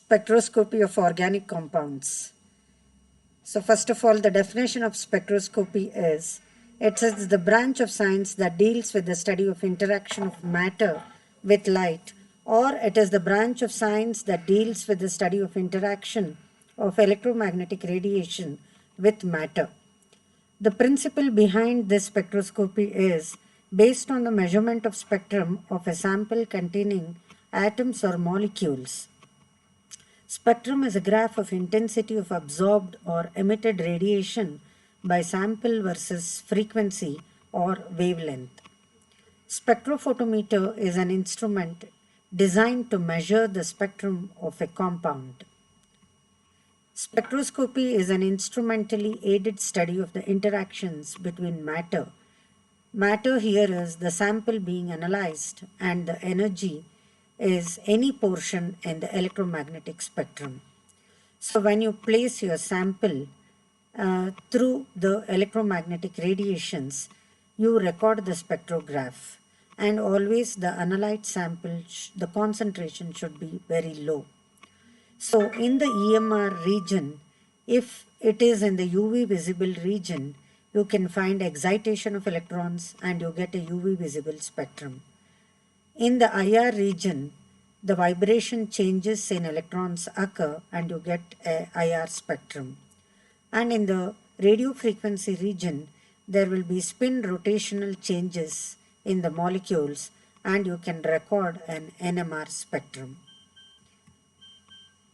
Spectroscopy of organic compounds. So first of all, the definition of spectroscopy is it is the branch of science that deals with the study of interaction of matter with light, or it is the branch of science that deals with the study of interaction of electromagnetic radiation with matter. The principle behind this spectroscopy is based on the measurement of spectrum of a sample containing atoms or molecules. Spectrum is a graph of intensity of absorbed or emitted radiation by sample versus frequency or wavelength. Spectrophotometer is an instrument designed to measure the spectrum of a compound. Spectroscopy is an instrumentally aided study of the interactions between matter. Matter here is the sample being analyzed, and the energy is any portion in the electromagnetic spectrum. So when you place your sample through the electromagnetic radiations, you record the spectrograph, and always the analyzed sample, the concentration should be very low. So in the EMR region, if it is in the UV visible region, you can find excitation of electrons and you get a UV visible spectrum. In the IR region, the vibration changes in electrons occur and you get a IR spectrum. And in the radio frequency region, there will be spin rotational changes in the molecules and you can record an NMR spectrum.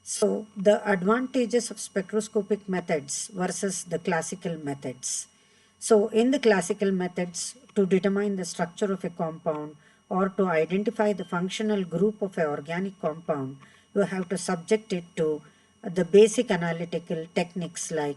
So the advantages of spectroscopic methods versus the classical methods. So in the classical methods, to determine the structure of a compound or to identify the functional group of an organic compound, you have to subject it to the basic analytical techniques like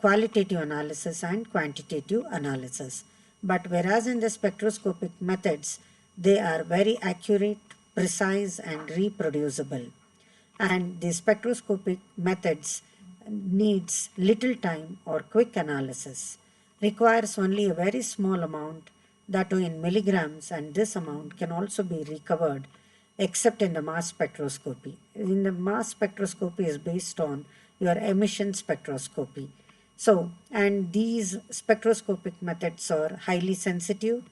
qualitative analysis and quantitative analysis. But whereas in the spectroscopic methods, they are very accurate, precise, and reproducible. And the spectroscopic methods needs little time or quick analysis, requires only a very small amount, that too in milligrams, and this amount can also be recovered except in the mass spectroscopy. In the mass spectroscopy is based on your emission spectroscopy. So, and these spectroscopic methods are highly sensitive,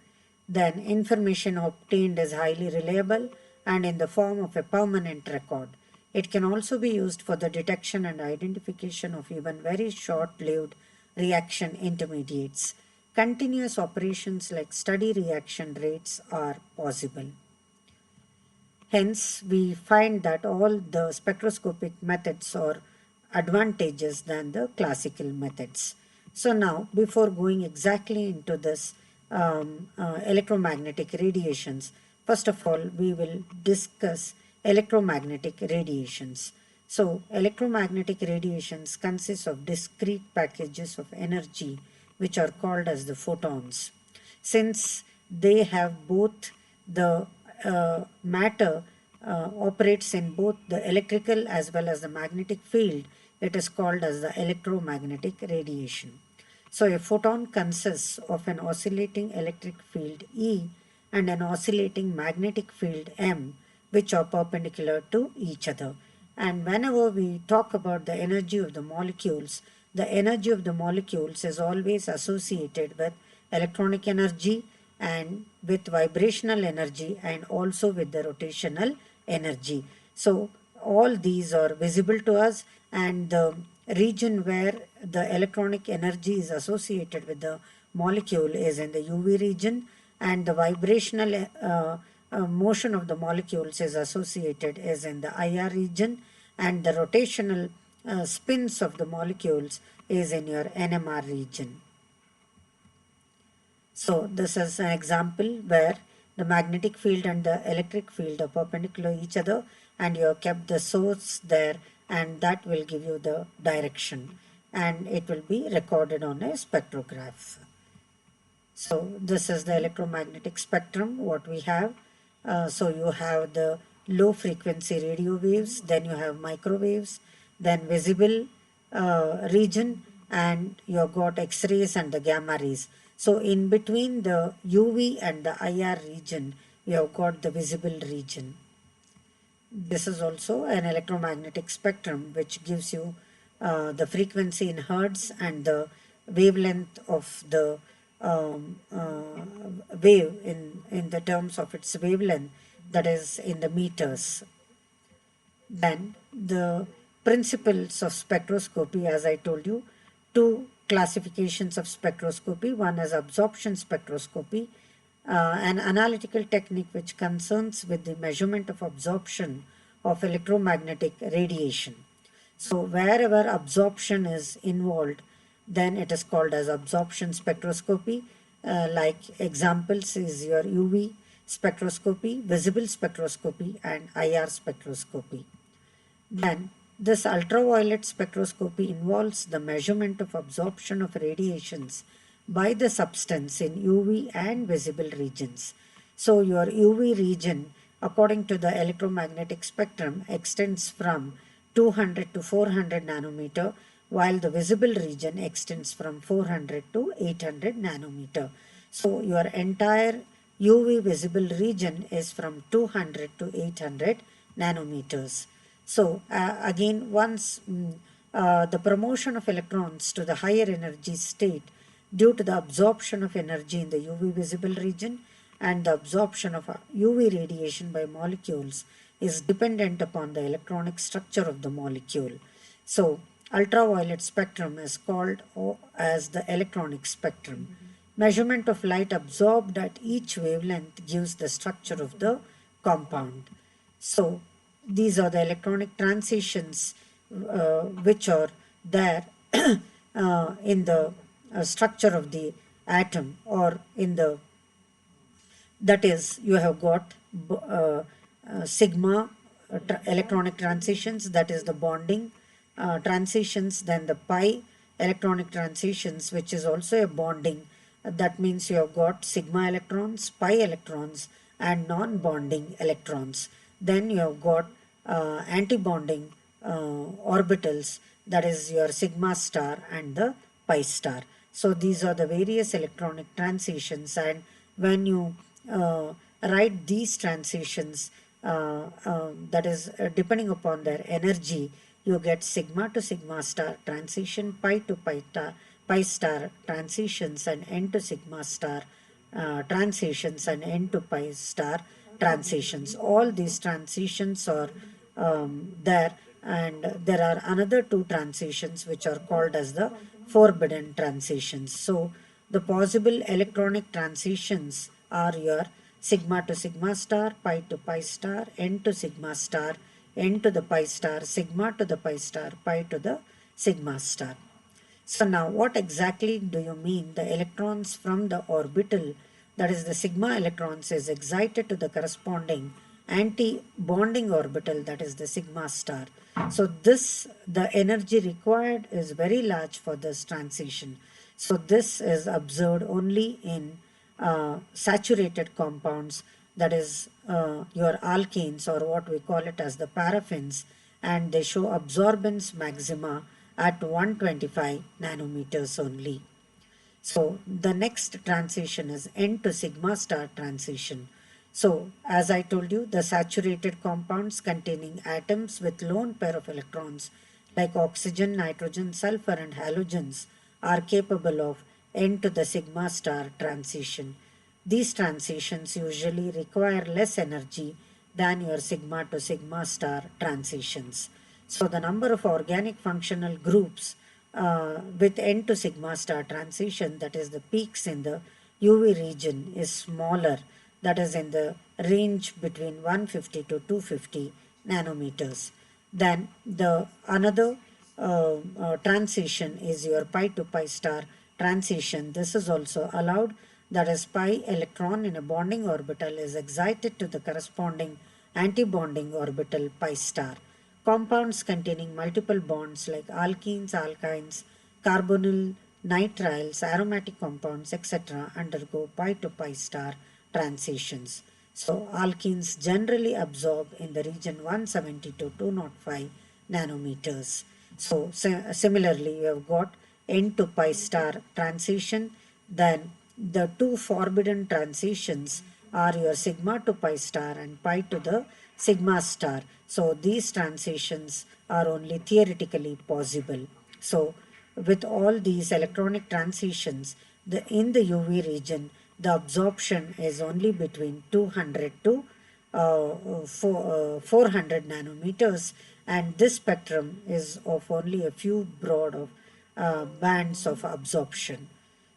then information obtained is highly reliable and in the form of a permanent record. It can also be used for the detection and identification of even very short-lived reaction intermediates. Continuous operations like steady reaction rates are possible. Hence, we find that all the spectroscopic methods are advantageous than the classical methods. So now, before going exactly into this electromagnetic radiations, first of all, we will discuss electromagnetic radiations. So, electromagnetic radiations consist of discrete packages of energy which are called as the photons. Since they have both the matter operates in both the electrical as well as the magnetic field, it is called as the electromagnetic radiation. So a photon consists of an oscillating electric field E and an oscillating magnetic field M, which are perpendicular to each other. And whenever we talk about the energy of the molecules is always associated with electronic energy and with vibrational energy and also with the rotational energy. So all these are visible to us, and the region where the electronic energy is associated with the molecule is in the UV region, and the vibrational motion of the molecules is associated is in the IR region, and the rotational spins of the molecules is in your NMR region. So this is an example where the magnetic field and the electric field are perpendicular to each other, and you have kept the source there, and that will give you the direction, and it will be recorded on a spectrograph. So this is the electromagnetic spectrum what we have. So you have the low frequency radio waves, then you have microwaves, then visible region, and you have got X-rays and the gamma rays. So in between the UV and the IR region, you have got the visible region. This is also an electromagnetic spectrum which gives you the frequency in hertz and the wavelength of the wave in the terms of its wavelength, that is in the meters. Then the principles of spectroscopy, as I told you, two classifications of spectroscopy. One is absorption spectroscopy, an analytical technique which concerns with the measurement of absorption of electromagnetic radiation. So wherever absorption is involved, then it is called as absorption spectroscopy. Like examples is your UV spectroscopy, visible spectroscopy, and IR spectroscopy. Then this ultraviolet spectroscopy involves the measurement of absorption of radiations by the substance in UV and visible regions. So your UV region, according to the electromagnetic spectrum, extends from 200 to 400 nanometer, while the visible region extends from 400 to 800 nanometer. So your entire UV visible region is from 200 to 800 nanometers. So again, once the promotion of electrons to the higher energy state due to the absorption of energy in the UV visible region and the absorption of UV radiation by molecules is dependent upon the electronic structure of the molecule. So ultraviolet spectrum is called as the electronic spectrum. Measurement of light absorbed at each wavelength gives the structure of the compound. So these are the electronic transitions which are there in the structure of the atom, or in the, that is, you have got sigma electronic transitions, that is the bonding transitions, then the pi electronic transitions, which is also a bonding. That means you have got sigma electrons, pi electrons, and non-bonding electrons. Then you have got anti-bonding orbitals, that is your sigma star and the pi star. So these are the various electronic transitions, and when you write these transitions, that is depending upon their energy, you get sigma to sigma star transition, pi to pi star transitions, and n to sigma star transitions, and n to pi star transitions. All these transitions are there, and there are another two transitions which are called as the forbidden transitions. So the possible electronic transitions are your sigma to sigma star, pi to pi star, n to sigma star, n to the pi star, sigma to the pi star, pi to the sigma star. So now what exactly do you mean? The electrons from the orbital, that is the sigma electrons, is excited to the corresponding anti-bonding orbital, that is the sigma star. So this, the energy required is very large for this transition. So this is observed only in saturated compounds, that is your alkenes, or what we call it as the paraffins, and they show absorbance maxima at 125 nanometers only. So the next transition is N to sigma star transition. So as I told you, the saturated compounds containing atoms with lone pair of electrons like oxygen, nitrogen, sulfur, and halogens are capable of N to the sigma star transition. These transitions usually require less energy than your sigma to sigma star transitions. So the number of organic functional groups with N to sigma star transition, that is the peaks in the UV region, is smaller, that is in the range between 150 to 250 nanometers. Then the another transition is your pi to pi star transition. This is also allowed, that is pi electron in a bonding orbital is excited to the corresponding anti-bonding orbital pi star. Compounds containing multiple bonds like alkenes, alkynes, carbonyl, nitriles, aromatic compounds, etc. undergo pi to pi star transitions. So alkenes generally absorb in the region 170 to 205 nanometers. So similarly, you have got N to pi star transition. Then the two forbidden transitions are your sigma to pi star and pi to the sigma star. So these transitions are only theoretically possible. So with all these electronic transitions, in the UV region, the absorption is only between 200 to 400 nanometers, and this spectrum is of only a few broad of bands of absorption.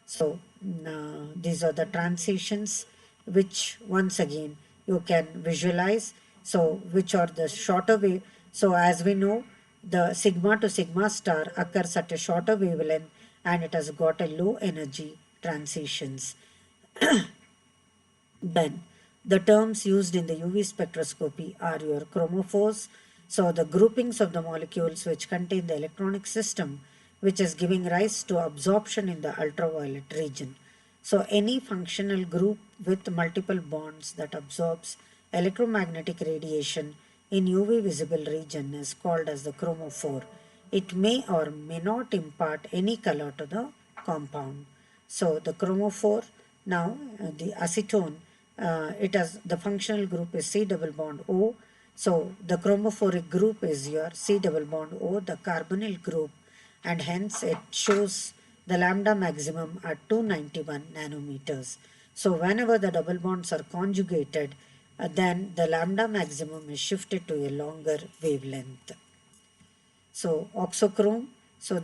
So these are the transitions which once again you can visualize. So which are the shorter wave. So as we know, the sigma to sigma star occurs at a shorter wavelength and it has got a low energy transitions. Then the terms used in the UV spectroscopy are your chromophores. So the groupings of the molecules which contain the electronic system which is giving rise to absorption in the ultraviolet region. So any functional group with multiple bonds that absorbs electromagnetic radiation in UV visible region is called as the chromophore. It may or may not impart any color to the compound. So the chromophore, now the acetone, it has the functional group is C double bond O. So the chromophoric group is your C double bond O, the carbonyl group, and hence it shows the lambda maximum at 291 nanometers. So whenever the double bonds are conjugated, then the lambda maximum is shifted to a longer wavelength. So oxochrome, so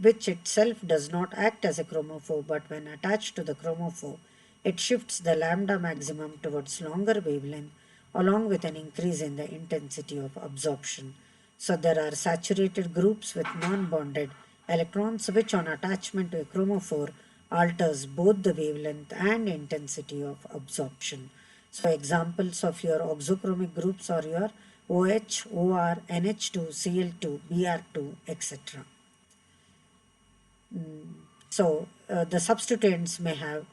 which itself does not act as a chromophore, but when attached to the chromophore, it shifts the lambda maximum towards longer wavelength along with an increase in the intensity of absorption. So there are saturated groups with non-bonded electrons which on attachment to a chromophore alters both the wavelength and intensity of absorption. So examples of your oxochromic groups are your OH, OR, NH2, Cl2, Br2, etc. So the substituents may have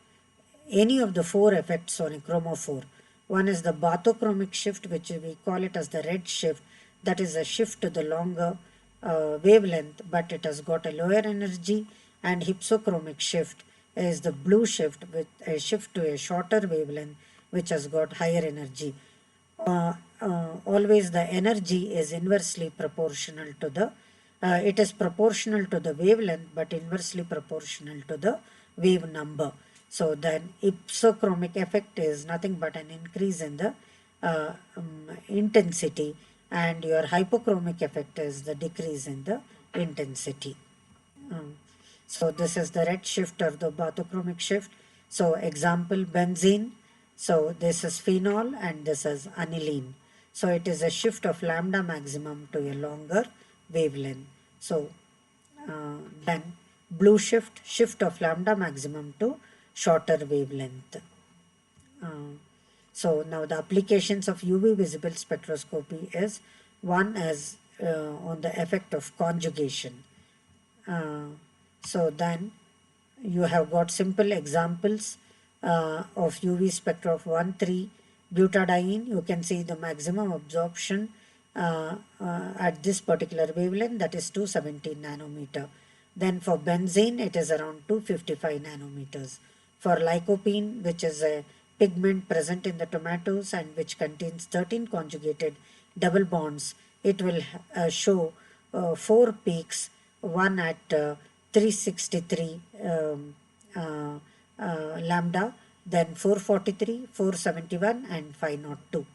any of the four effects on a chromophore. One is the bathochromic shift, which we call it as the red shift. That is a shift to the longer wavelength, but it has got a lower energy. And hypsochromic shift is the blue shift with a shift to a shorter wavelength, which has got higher energy. Always the energy is inversely proportional to the it is proportional to the wavelength but inversely proportional to the wave number. So then hypsochromic effect is nothing but an increase in the intensity, and your hypochromic effect is the decrease in the intensity. So this is the red shift or the bathochromic shift. So example benzene. So this is phenol and this is aniline. So it is a shift of lambda maximum to a longer wavelength. So then blue shift of lambda maximum to shorter wavelength. So now the applications of UV visible spectroscopy is one is on the effect of conjugation. So then you have got simple examples of UV spectra of 1,3-butadiene. You can see the maximum absorption at this particular wavelength, that is 217 nanometer. Then for benzene, it is around 255 nanometers. For lycopene, which is a pigment present in the tomatoes and which contains 13 conjugated double bonds, it will show 4 peaks, one at 363 lambda, then 443, 471 and 502.